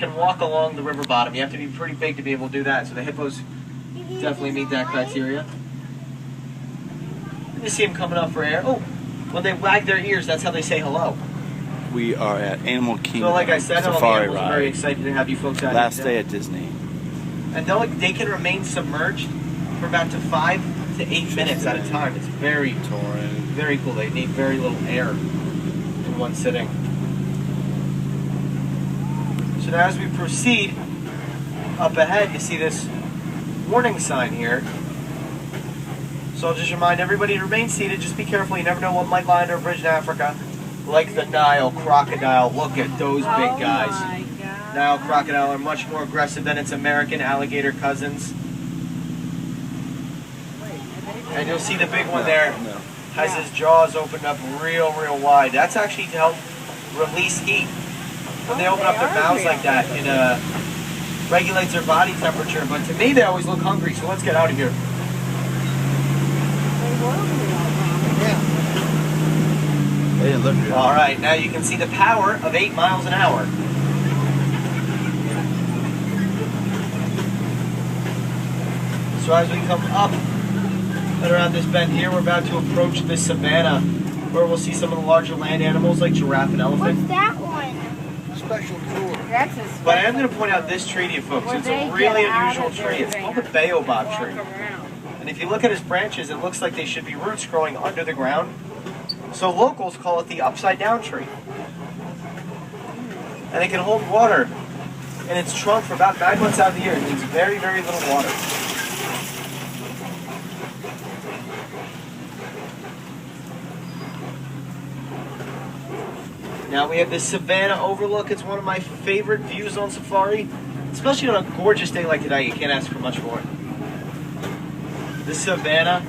can walk along the river bottom. You have to be pretty big to be able to do that. So the hippos definitely meet that criteria. You see them coming up for air. Oh, when they wag their ears, that's how they say hello. We are at Animal Kingdom. So like I said, all the Safari animals are ride. very excited to have you folks out. Last day at Disney. And they can remain submerged for about 5 to 8 minutes at a time. It's very cool. They need very little air in one sitting. So now as we proceed up ahead, you see this warning sign here. So I'll just remind everybody to remain seated. Just be careful. You never know what might lie under a bridge in Africa. Like the Nile crocodile. Look at those big guys. Nile crocodile are much more aggressive than its American alligator cousins. And you'll see the big one there has his jaws opened up real wide. That's actually to help release heat. When they open up their mouths like that, it regulates their body temperature. But to me, they always look hungry, so let's get out of here. All right, now you can see the power of 8 miles an hour. So as we come up and around this bend here, we're about to approach the savannah, where we'll see some of the larger land animals like giraffe and elephant. What's that one? Special tour. That's a special. But I am going to point out this tree to you folks. It's a really unusual tree. It's called the baobab tree. And if you look at its branches, it looks like they should be roots growing under the ground. So locals call it the upside down tree. And it can hold water in its trunk for about 9 months out of the year. It needs very little water. Now we have this savannah overlook. It's one of my favorite views on safari. Especially on a gorgeous day like today, you can't ask for much more. The savannah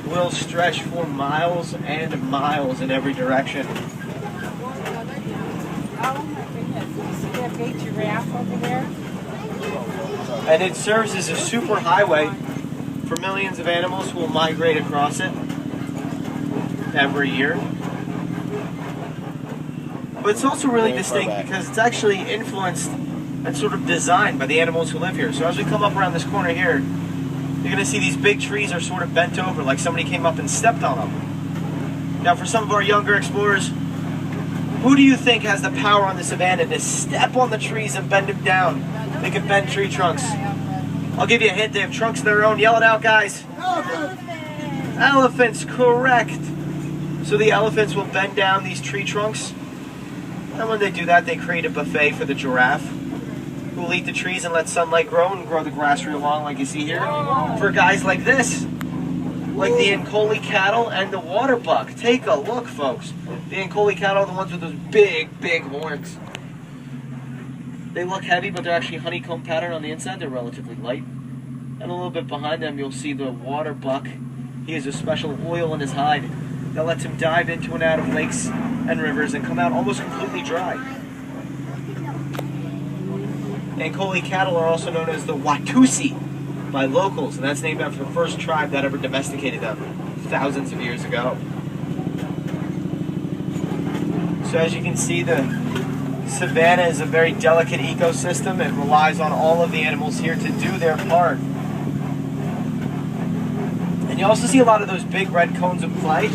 will stretch for miles and miles in every direction. Oh my goodness. You see that big giraffe over there? And it serves as a super highway for millions of animals who will migrate across it every year. But it's also really distinct because it's actually influenced and sort of designed by the animals who live here. So as we come up around this corner here, you're going to see these big trees are sort of bent over, like somebody came up and stepped on them. Now for some of our younger explorers, who do you think has the power on the savannah to step on the trees and bend them down? They can bend tree trunks. I'll give you a hint, they have trunks of their own. Yell it out, guys. Elephants, correct. So the elephants will bend down these tree trunks. And when they do that, they create a buffet for the giraffe, who will eat the trees and let sunlight grow and grow the grass real long like you see here. For guys like this, like the Ankole cattle and the water buck. Take a look, folks. The Ankole cattle are the ones with those big horns. They look heavy, but they're actually honeycomb pattern on the inside. They're relatively light. And a little bit behind them, you'll see the water buck. He has a special oil in his hide that lets him dive into and out of lakes and rivers and come out almost completely dry. Ankole cattle are also known as the Watusi by locals, and that's named after the first tribe that ever domesticated them thousands of years ago. So as you can see, the savannah is a very delicate ecosystem. It relies on all of the animals here to do their part. And you also see a lot of those big red cones of clay.